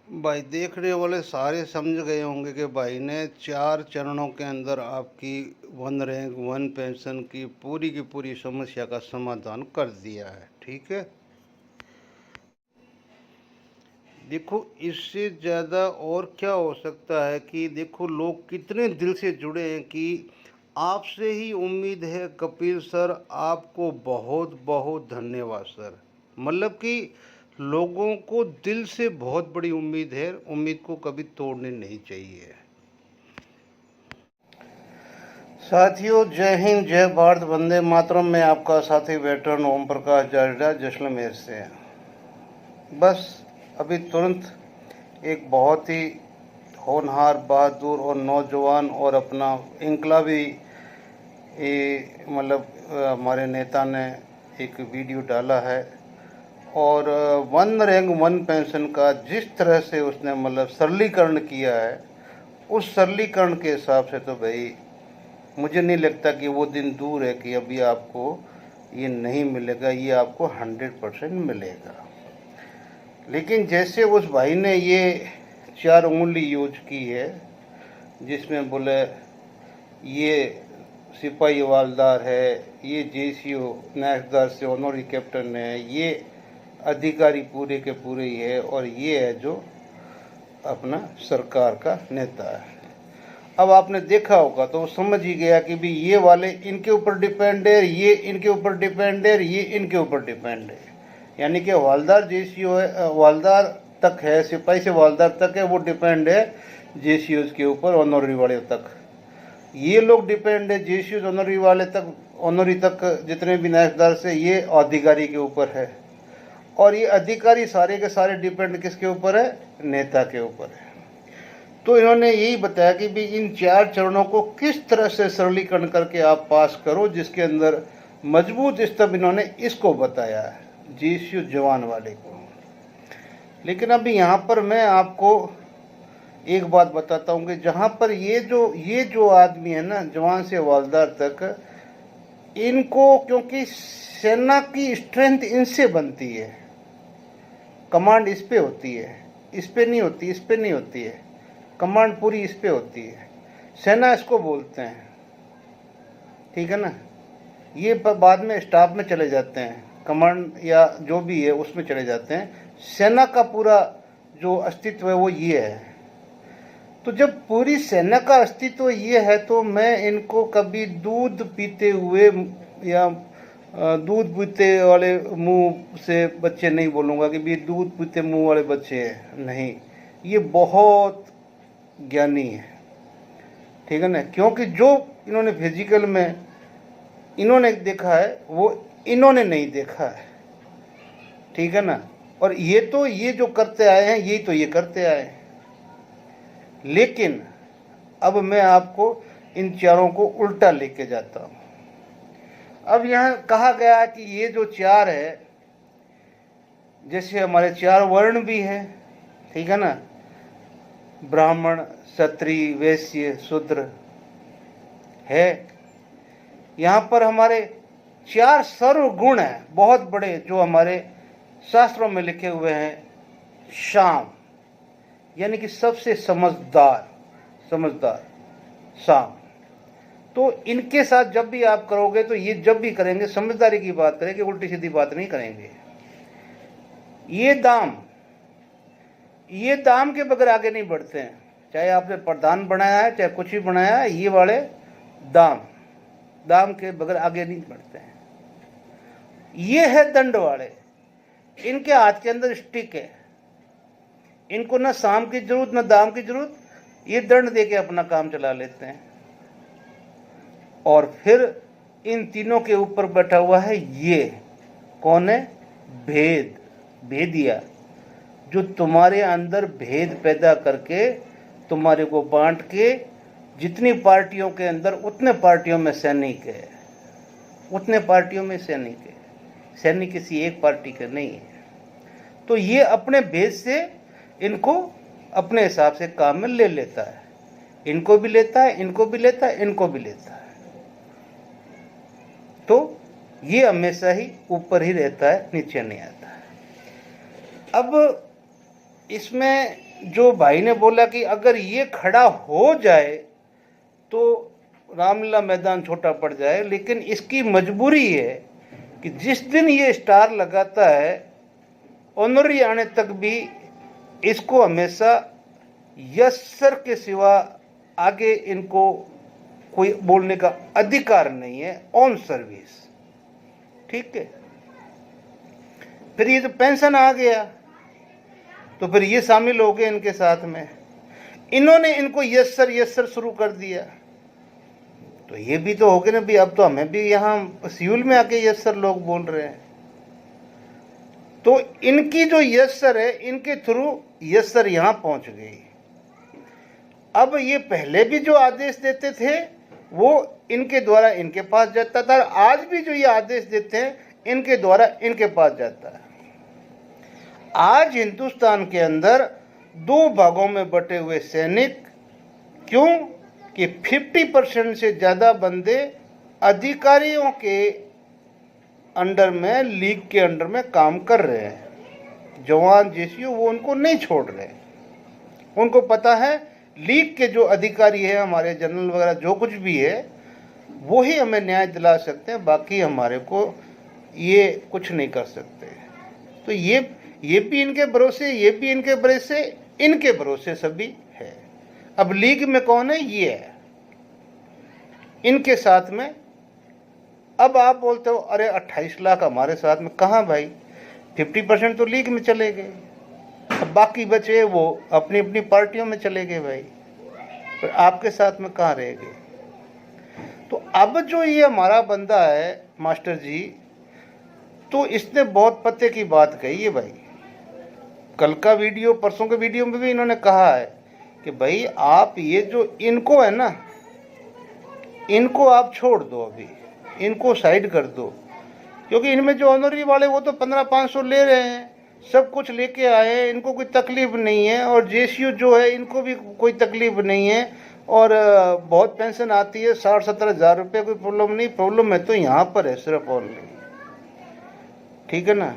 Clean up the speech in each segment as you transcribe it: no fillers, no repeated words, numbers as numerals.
भाई देखने वाले सारे समझ गए होंगे कि भाई ने 4 चरणों के अंदर आपकी वन रैंक वन पेंशन की पूरी समस्या का समाधान कर दिया है। ठीक है, देखो इससे ज़्यादा और क्या हो सकता है कि देखो लोग कितने दिल से जुड़े हैं कि आपसे ही उम्मीद है कपिल सर, आपको बहुत बहुत धन्यवाद सर। मतलब कि लोगों को दिल से बहुत बड़ी उम्मीद है, उम्मीद को कभी तोड़नी नहीं चाहिए। साथियों, जय हिंद, जय भारत, वंदे मातरम। मैं आपका साथी वेटरन ओम प्रकाश जाडेजा जैसलमेर से। बस अभी तुरंत एक बहुत ही होनहार, बहादुर और नौजवान और अपना इनकलाबी मतलब हमारे नेता ने एक वीडियो डाला है। और वन रैंक वन पेंशन का जिस तरह से उसने मतलब सरलीकरण किया है, उस सरलीकरण के हिसाब से तो भाई मुझे नहीं लगता कि वो दिन दूर है कि अभी आपको ये नहीं मिलेगा, ये आपको 100% मिलेगा। लेकिन जैसे उस भाई ने ये 4 उंगली यूज की है, जिसमें बोले ये सिपाही हवालदार है, ये जेसीओ नायकदार से ऑनरी कैप्टन है, ये अधिकारी पूरे के पूरे ही है, और ये है जो अपना सरकार का नेता है। अब आपने देखा होगा तो वो समझ ही गया कि भी ये वाले इनके ऊपर डिपेंड है, ये इनके ऊपर डिपेंड है, ये इनके ऊपर डिपेंड है। यानी कि हवालदार जेसीओ है, हवालदार तक है, सिपाही से हवालदार तक है, वो डिपेंड है जेसीओ के ऊपर, ऑनरी वाले तक। ये लोग डिपेंड है जेसीओ ऑनरी वाले तक, ऑनरी तक जितने भी नायकदार से, ये अधिकारी के ऊपर है। और ये अधिकारी सारे के सारे डिपेंड किसके ऊपर है? नेता के ऊपर है। तो इन्होंने यही बताया कि भी इन 4 चरणों को किस तरह से सरलीकरण करके आप पास करो, जिसके अंदर मजबूत स्तंभ इन्होंने इसको बताया है, जेसीओ जवान वाले को। लेकिन अभी यहाँ पर मैं आपको एक बात बताता हूँ कि जहाँ पर ये जो आदमी है ना, जवान से हवलदार तक, इनको क्योंकि सेना की स्ट्रेंथ इनसे बनती है, कमांड इस पे होती है, इस पे नहीं होती, इस पे नहीं होती है, कमांड पूरी इस पे होती है। सेना इसको बोलते हैं, ठीक है ना। ये बाद में स्टाफ में चले जाते हैं, कमांड या जो भी है उसमें चले जाते हैं। सेना का पूरा जो अस्तित्व है वो ये है। तो जब पूरी सेना का अस्तित्व ये है तो मैं इनको कभी दूध पीते हुए या दूध पीते वाले मुंह से बच्चे नहीं बोलूँगा कि भी दूध पीते मुंह वाले बच्चे हैं, नहीं, ये बहुत ज्ञानी है, ठीक है ना। क्योंकि जो इन्होंने फिजिकल में इन्होंने देखा है वो इन्होंने नहीं देखा है, ठीक है ना। और ये जो करते आए हैं, यही तो ये करते आए हैं। लेकिन अब मैं आपको इन चारों को उल्टा लेके जाता हूं। अब यहाँ कहा गया कि ये जो 4 है, जैसे हमारे 4 वर्ण भी हैं, ठीक है ना, ब्राह्मण, क्षत्रिय, वैश्य, शूद्र है। यहाँ पर हमारे 4 सर्व गुण हैं बहुत बड़े, जो हमारे शास्त्रों में लिखे हुए हैं। शाम यानी कि सबसे समझदार शाम। तो इनके साथ जब भी आप करोगे तो ये जब भी करेंगे समझदारी की बात करेंगे, उल्टी सीधी बात नहीं करेंगे। ये दाम के बगैर आगे नहीं बढ़ते हैं। चाहे आपने प्रधान बनाया है, चाहे कुछ भी बनाया है, ये वाले दाम के बगैर आगे नहीं बढ़ते हैं। ये है दंड वाले, इनके हाथ के अंदर स्टिक है, इनको ना शाम की जरूरत ना दाम की जरूरत, ये दंड देके अपना काम चला लेते हैं। और फिर इन तीनों के ऊपर बैठा हुआ है, ये कौन है? भेदिया, जो तुम्हारे अंदर भेद पैदा करके तुम्हारे को बांट के, जितनी पार्टियों के अंदर उतने पार्टियों में सैनिक है, उतने पार्टियों में सैनिक है, सैनिक किसी एक पार्टी का नहीं है। तो ये अपने भेद से इनको अपने हिसाब से काम में ले लेता है, इनको भी लेता है, इनको भी लेता है, इनको भी लेता है। तो ये हमेशा ही ऊपर ही रहता है, नीचे नहीं आता है। अब इसमें जो भाई ने बोला कि अगर ये खड़ा हो जाए तो रामलीला मैदान छोटा पड़ जाए, लेकिन इसकी मजबूरी है कि जिस दिन ये स्टार लगाता है ऑनरी आने तक भी इसको हमेशा यस सर के सिवा आगे इनको कोई बोलने का अधिकार नहीं है, ऑन सर्विस। ठीक है, फिर ये तो पेंशन आ गया तो फिर ये शामिल हो गए इनके साथ में, इन्होंने इनको यस सर शुरू कर दिया, तो ये भी तो हो गए ना भी, अब तो हमें भी यहाँ सिविल में आके यस सर लोग बोल रहे हैं। तो इनकी जो यस सर है, इनके थ्रू यस सर यहाँ पहुँच गई। अब ये पहले भी जो आदेश देते थे वो इनके द्वारा इनके पास जाता था, आज भी जो ये आदेश देते हैं इनके द्वारा इनके पास जाता है। आज हिंदुस्तान के अंदर दो भागों में बटे हुए सैनिक, क्यों कि 50% से ज़्यादा बंदे अधिकारियों के अंडर में, लीग के अंडर में काम कर रहे हैं। जवान जेसीओ वो उनको नहीं छोड़ रहे, उनको पता है लीग के जो अधिकारी है, हमारे जनरल वगैरह जो कुछ भी है, वो ही हमें न्याय दिला सकते हैं, बाकी हमारे को ये कुछ नहीं कर सकते। तो ये भी इनके भरोसे, ये भी इनके भरोसे, इनके भरोसे सभी है। अब लीग में कौन है? ये है इनके साथ में। अब आप बोलते हो अरे 28 लाख हमारे साथ में, कहाँ भाई, 50% तो लीग में चले गए, अब बाकी बचे वो अपनी अपनी पार्टियों में चले गए भाई, पर आपके साथ में कहाँ रह गए? तो अब जो ये हमारा बंदा है मास्टर जी, तो इसने बहुत पते की बात कही है भाई। कल का वीडियो, परसों के वीडियो में भी इन्होंने कहा है कि भाई आप ये जो इनको है ना, इनको आप छोड़ दो, अभी इनको साइड कर दो, क्योंकि इनमें जो ऑनरी वाले वो तो 1500-500 ले रहे हैं, सब कुछ लेके आए हैं, इनको कोई तकलीफ नहीं है। और जेसीयू जो है इनको भी कोई तकलीफ नहीं है, और बहुत पेंशन आती है, 60-70 हज़ार रुपये, कोई प्रॉब्लम नहीं। प्रॉब्लम है तो यहाँ पर है सिर्फ ओनली, ठीक है ना।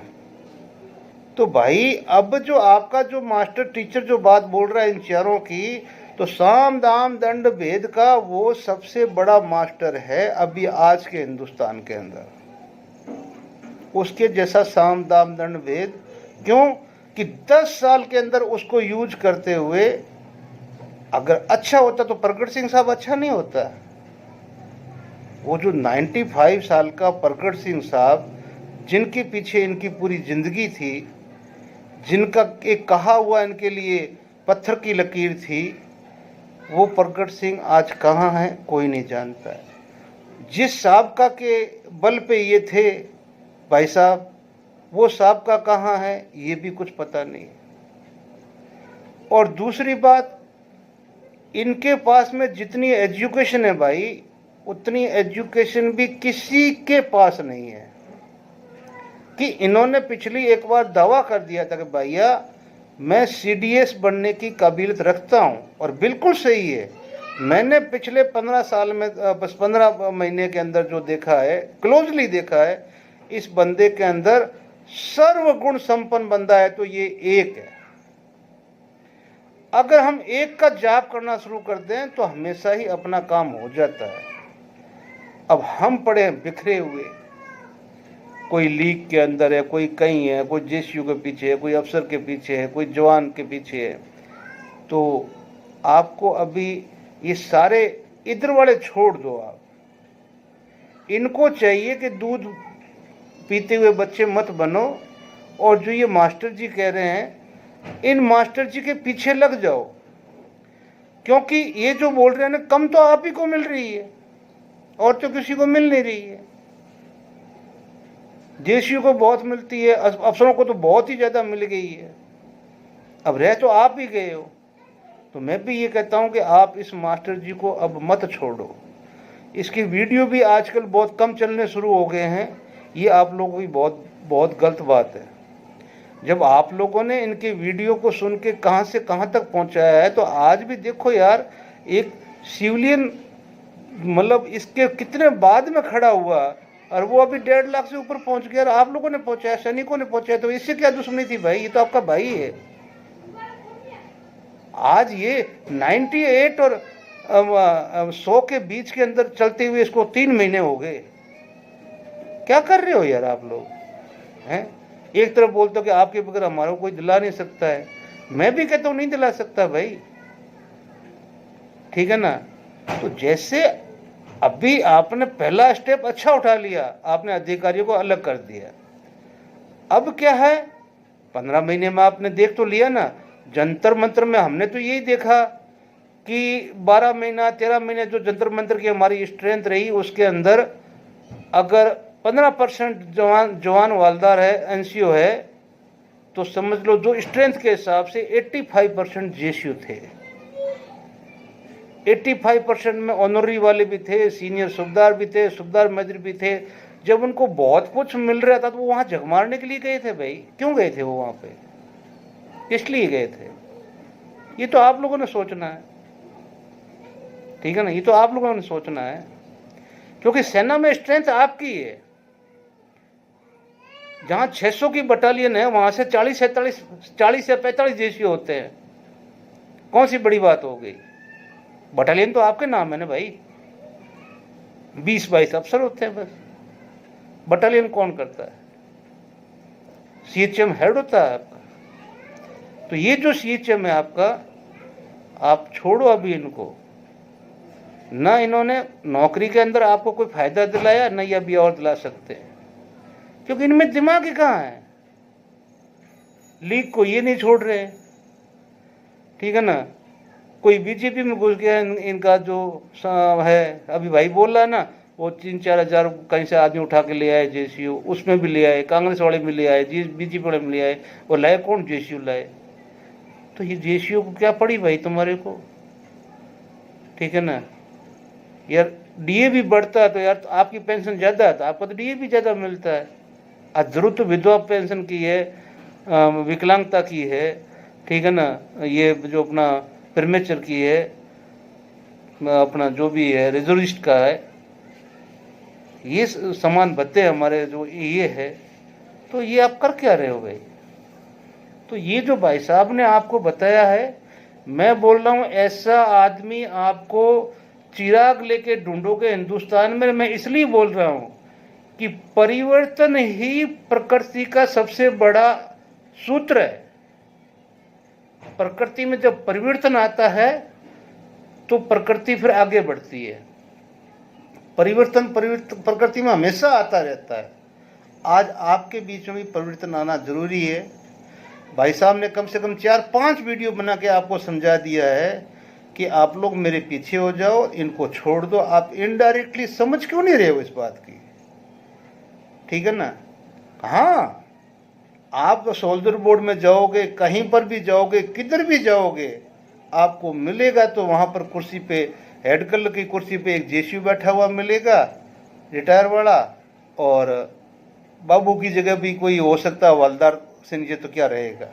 तो भाई अब जो आपका जो मास्टर टीचर जो बात बोल रहा है इन चारों की, तो साम दाम दंड भेद का वो सबसे बड़ा मास्टर है अभी आज के हिंदुस्तान के अंदर, उसके जैसा साम दाम दंड भेद। क्यों कि 10 साल के अंदर उसको यूज करते हुए अगर अच्छा होता तो प्रगट सिंह साहब अच्छा नहीं होता। वो जो 95 साल का प्रगट सिंह साहब, जिनके पीछे इनकी पूरी जिंदगी थी, जिनका एक कहा हुआ इनके लिए पत्थर की लकीर थी, वो प्रगट सिंह आज कहाँ है कोई नहीं जानता है। जिस साबका के बल पे ये थे भाई साहब, वो साबका कहाँ है ये भी कुछ पता नहीं। और दूसरी बात, इनके पास में जितनी एजुकेशन है भाई, उतनी एजुकेशन भी किसी के पास नहीं है। कि इन्होंने पिछली एक बार दावा कर दिया था कि भैया मैं सीडीएस बनने की काबिलियत रखता हूँ, और बिल्कुल सही है। मैंने पिछले 15 साल में, बस 15 महीने के अंदर जो देखा है, क्लोजली देखा है, इस बंदे के अंदर सर्वगुण संपन्न बंदा है तो ये एक है। अगर हम एक का जाप करना शुरू कर दें तो हमेशा ही अपना काम हो जाता है। अब हम पड़े बिखरे हुए, कोई लीग के अंदर है, कोई कहीं है, कोई जेसीयू के पीछे है, कोई अफसर के पीछे है, कोई जवान के पीछे है। तो आपको अभी ये सारे इधर वाले छोड़ दो, आप इनको चाहिए कि दूध पीते हुए बच्चे मत बनो, और जो ये मास्टर जी कह रहे हैं इन मास्टर जी के पीछे लग जाओ, क्योंकि ये जो बोल रहे हैं ना, कम तो आप ही को मिल रही है और तो किसी को मिल नहीं रही है। जेसीयू को बहुत मिलती है, अफसरों को तो बहुत ही ज़्यादा मिल गई है, अब रह तो आप ही गए हो। तो मैं भी ये कहता हूँ कि आप इस मास्टर जी को अब मत छोड़ो। इसकी वीडियो भी आजकल बहुत कम चलने शुरू हो गए हैं, ये आप लोगों की बहुत बहुत गलत बात है। जब आप लोगों ने इनके वीडियो को सुन के कहाँ से कहाँ तक पहुँचाया है, तो आज भी देखो यार, एक सिविलियन मतलब इसके कितने बाद में खड़ा हुआ, और वो अभी 1.5 लाख से ऊपर पहुँच गया, और आप लोगों ने पहुँचाया, सैनिकों ने पहुँचाया, तो इससे क्या दुश्मनी थी भाई? ये तो आपका भाई है। आज ये 98 और 100 के बीच के अंदर चलते हुए इसको 3 महीने हो गए। क्या कर रहे हो यार आप लोग हैं? एक तरफ बोलते हो कि आपके बगैर हमारा कोई दिला नहीं सकता है, मैं भी कहता हूं नहीं दिला सकता भाई, ठीक है ना। तो जैसे अभी आपने पहला स्टेप अच्छा उठा लिया, आपने अधिकारियों को अलग कर दिया, अब क्या है 15 महीने में आपने देख तो लिया ना। जंतर मंतर में हमने तो यही देखा कि 12 महीना 13 महीने जो जंतर मंतर की हमारी स्ट्रेंथ रही, उसके अंदर अगर 15% जवान वालदार है, एनसीओ है, तो समझ लो जो स्ट्रेंथ के हिसाब से 85% जेसीयू थे। 85% में ऑनरी वाले भी थे, सीनियर सूबेदार भी थे, सूबेदार मेजर भी थे। जब उनको बहुत कुछ मिल रहा था तो वो वहां जग मारने के लिए गए थे भाई। क्यों गए थे वो वहां पे? इसलिए गए थे। ये तो आप लोगों ने सोचना है, ठीक है ना, ये तो आप लोगों ने सोचना है, क्योंकि सेना में स्ट्रेंथ आपकी है। जहां 600 की बटालियन है वहां से 40 या 45 जेसीओ होते हैं। कौन सी बड़ी बात हो गई? बटालियन तो आपके नाम है ना भाई, 20-22 अफसर होते हैं बस। बटालियन कौन करता है? सीएचएम हेड होता है आपका। तो ये जो सीएचएम है आपका, आप छोड़ो अभी इनको। ना इन्होंने नौकरी के अंदर आपको कोई फायदा दिलाया, ना ये अभी और दिला सकते हैं, क्योंकि इनमें दिमाग ही कहाँ है। लीग को ये नहीं छोड़ रहे, ठीक है ना। कोई बीजेपी में घुस गया, इनका जो है अभी भाई बोल रहा है ना, वो 3-4 हजार कहीं से आदमी उठा के ले आए जेसीयू, उसमें भी ले आए, कांग्रेस वाले में ले आए, बीजेपी वाले में ले आए, और लाए कौन? जेसीयू लाए। तो ये जेसीयू को क्या पड़ी भाई तुम्हारे को, ठीक है ना यार। डीए भी बढ़ता है तो यार आपकी पेंशन ज़्यादा है तो आपको तो डीए भी ज़्यादा मिलता है। अद्रुत तो विधवा पेंशन की है, विकलांगता की है, ठीक है ना, ये जो अपना प्रीमेचर की है, अपना जो भी है रिजर्विस्ट का है, ये समान भत्ते हमारे जो ये है। तो ये आप कर क्या रहे हो भाई? तो ये जो भाई साहब ने आपको बताया है, मैं बोल रहा हूँ ऐसा आदमी आपको चिराग लेके ढूंढोगे हिंदुस्तान में। मैं इसलिए बोल रहा हूँ कि परिवर्तन ही प्रकृति का सबसे बड़ा सूत्र है। प्रकृति में जब परिवर्तन आता है तो प्रकृति फिर आगे बढ़ती है। परिवर्तन प्रकृति में हमेशा आता रहता है। आज आपके बीच में भी परिवर्तन आना जरूरी है। भाई साहब ने कम से कम 4-5 वीडियो बना के आपको समझा दिया है कि आप लोग मेरे पीछे हो जाओ, इनको छोड़ दो। आप इनडायरेक्टली समझ क्यों नहीं रहे हो इस बात की, ठीक है ना। हाँ, आप तो सोल्जर बोर्ड में जाओगे, कहीं पर भी जाओगे, किधर भी जाओगे, आपको मिलेगा तो वहाँ पर कुर्सी पे, हेड कर्नल की कुर्सी पे एक जेसीयू बैठा हुआ मिलेगा, रिटायर वाला, और बाबू की जगह भी कोई हो सकता है हवलदार से नीचे तो क्या रहेगा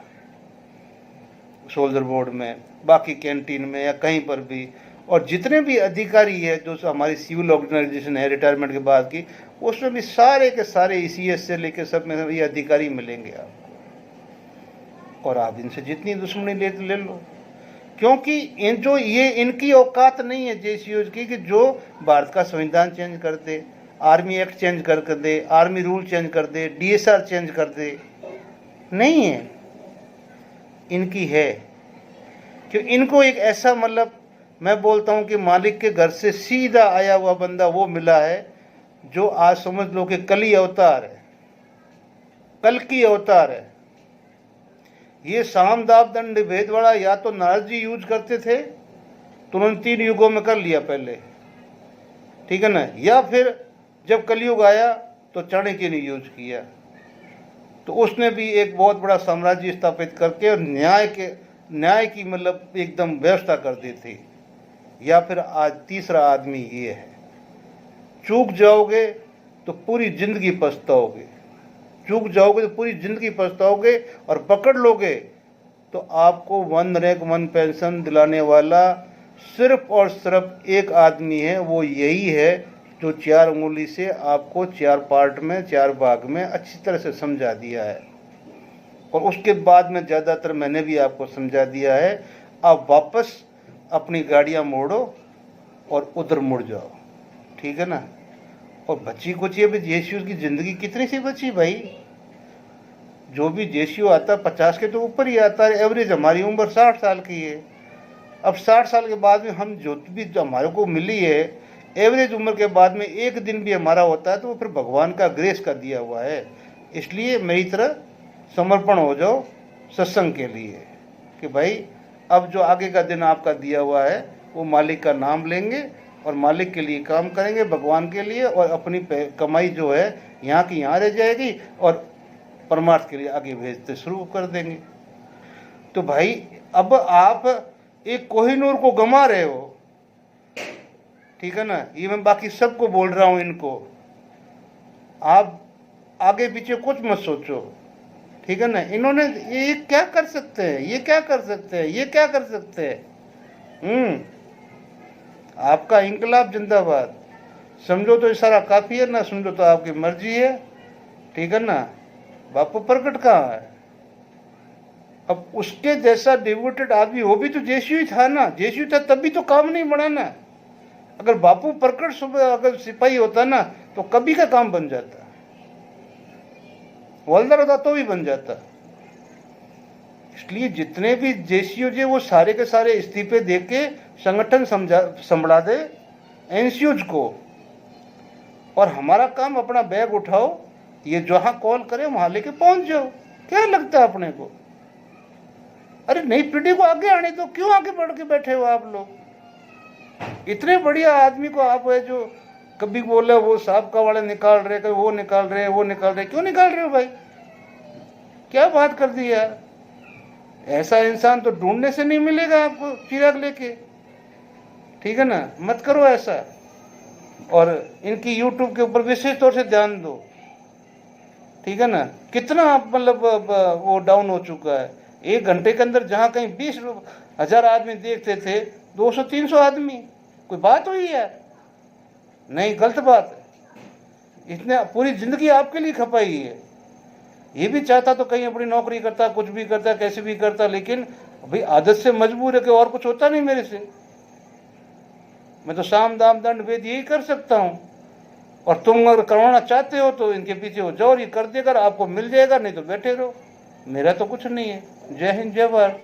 सोल्जर बोर्ड में, बाकी कैंटीन में या कहीं पर भी। और जितने भी अधिकारी है जो हमारी सिविल ऑर्गेनाइजेशन है रिटायरमेंट के बाद की, उसमें भी सारे के सारे ईसीएस से लेकर सब में ये अधिकारी मिलेंगे आपको। और आप इनसे जितनी दुश्मनी ले लो, क्योंकि इन जो ये इनकी औकात नहीं है जेसीयू की कि जो भारत का संविधान चेंज कर दे, आर्मी एक्ट चेंज कर दे, आर्मी रूल चेंज कर दे, डीएसआर चेंज कर दे। नहीं है इनकी है। क्यों? इनको एक ऐसा, मतलब मैं बोलता हूं कि मालिक के घर से सीधा आया हुआ बंदा वो मिला है जो आज समझ लो कि कली अवतार है, कल की अवतार है। ये साम दाव दंड भेद वाला या तो नारद जी यूज करते थे तो उन्होंने 3 युगों में कर लिया पहले, ठीक है ना, या फिर जब कलयुग आया तो चाणक्य ने यूज किया, तो उसने भी एक बहुत बड़ा साम्राज्य स्थापित करके और न्याय की मतलब एकदम व्यवस्था कर दी थी। या फिर आज तीसरा आदमी ये है। चूक जाओगे तो पूरी जिंदगी पछताओगे, चूक जाओगे तो पूरी जिंदगी पछताओगे, और पकड़ लोगे तो आपको 1 रैंक 1 पेंशन दिलाने वाला सिर्फ और सिर्फ एक आदमी है। वो यही है जो 4 उंगली से आपको 4 पार्ट में, 4 भाग में अच्छी तरह से समझा दिया है। और उसके बाद में ज़्यादातर मैंने भी आपको समझा दिया है। आप वापस अपनी गाड़ियाँ मोड़ो और उधर मुड़ जाओ, ठीक है ना। और बची कुछ अभी जेसीयू की ज़िंदगी कितनी सी बची भाई। जो भी जेसीयू आता है 50 के तो ऊपर ही आता है। एवरेज हमारी उम्र 60 साल की है। अब 60 साल के बाद में हम जो हमारे को मिली है एवरेज उम्र के बाद में एक दिन भी हमारा होता है तो वो फिर भगवान का ग्रेस का दिया हुआ है। इसलिए मेरी तरह समर्पण हो जाओ सत्संग के लिए कि भाई अब जो आगे का दिन आपका दिया हुआ है वो मालिक का नाम लेंगे और मालिक के लिए काम करेंगे, भगवान के लिए, और अपनी कमाई जो है यहाँ की यहाँ रह जाएगी और परमार्थ के लिए आगे भेजते शुरू कर देंगे। तो भाई अब आप एक कोहिनूर को गंवा रहे हो, ठीक है ना। ये मैं बाकी सबको बोल रहा हूँ, इनको आप आगे पीछे कुछ मत सोचो, ठीक है ना। इन्होंने ये क्या कर सकते हैं, ये क्या कर सकते हैं, ये क्या कर सकते हैं। आपका इंकलाब जिंदाबाद। समझो तो इशारा काफ़ी है, ना समझो तो आपकी मर्जी है, ठीक है ना। बापू प्रकट कहाँ है। अब उसके जैसा डिवोटेड आदमी वो भी तो जेसीयू ही था ना, जेसीयू था तभी तो काम नहीं बना ना। अगर बापू प्रकट सुबह अगर सिपाही होता ना तो कभी का काम बन जाता, हवलदार होता तो भी बन जाता। इसलिए जितने भी जेसीयू जे वो सारे के सारे इस्तीफे दे के संगठन संभला दे एनसीयूज को, और हमारा काम अपना बैग उठाओ, ये जहाँ कॉल करे वहाँ लेके पहुँच जाओ। क्या लगता है अपने को। अरे नई पीढ़ी को आगे आने दो, क्यों आगे बढ़ के बैठे हो आप लोग। इतने बढ़िया आदमी को आप है जो कभी बोले वो साहब वाले निकाल रहे, कभी वो निकाल रहे, वो निकाल रहे, क्यों निकाल रहे हो भाई, क्या बात कर दी यार। ऐसा इंसान तो ढूंढने से नहीं मिलेगा आपको चिराग लेके, ठीक है ना। मत करो ऐसा। और इनकी यूट्यूब के ऊपर विशेष तौर से ध्यान दो, ठीक है ना। कितना मतलब वो डाउन हो चुका है। 1 घंटे के अंदर जहाँ कहीं 20,000 आदमी देखते थे 200-300 आदमी, कोई बात हुई है। नहीं, गलत बात है। इतने पूरी जिंदगी आपके लिए खपाई है। ये भी चाहता तो कहीं अपनी नौकरी करता, कुछ भी करता, कैसे भी करता, लेकिन भाई आदत से मजबूर है कि और कुछ होता नहीं मेरे से। मैं तो साम दाम दंड भेद यही कर सकता हूँ। और तुम अगर करवाना चाहते हो तो इनके पीछे हो जाओ और ये कर देगा, आपको मिल जाएगा, नहीं तो बैठे रहो। मेरा तो कुछ नहीं है। जय हिंद, जय भारत।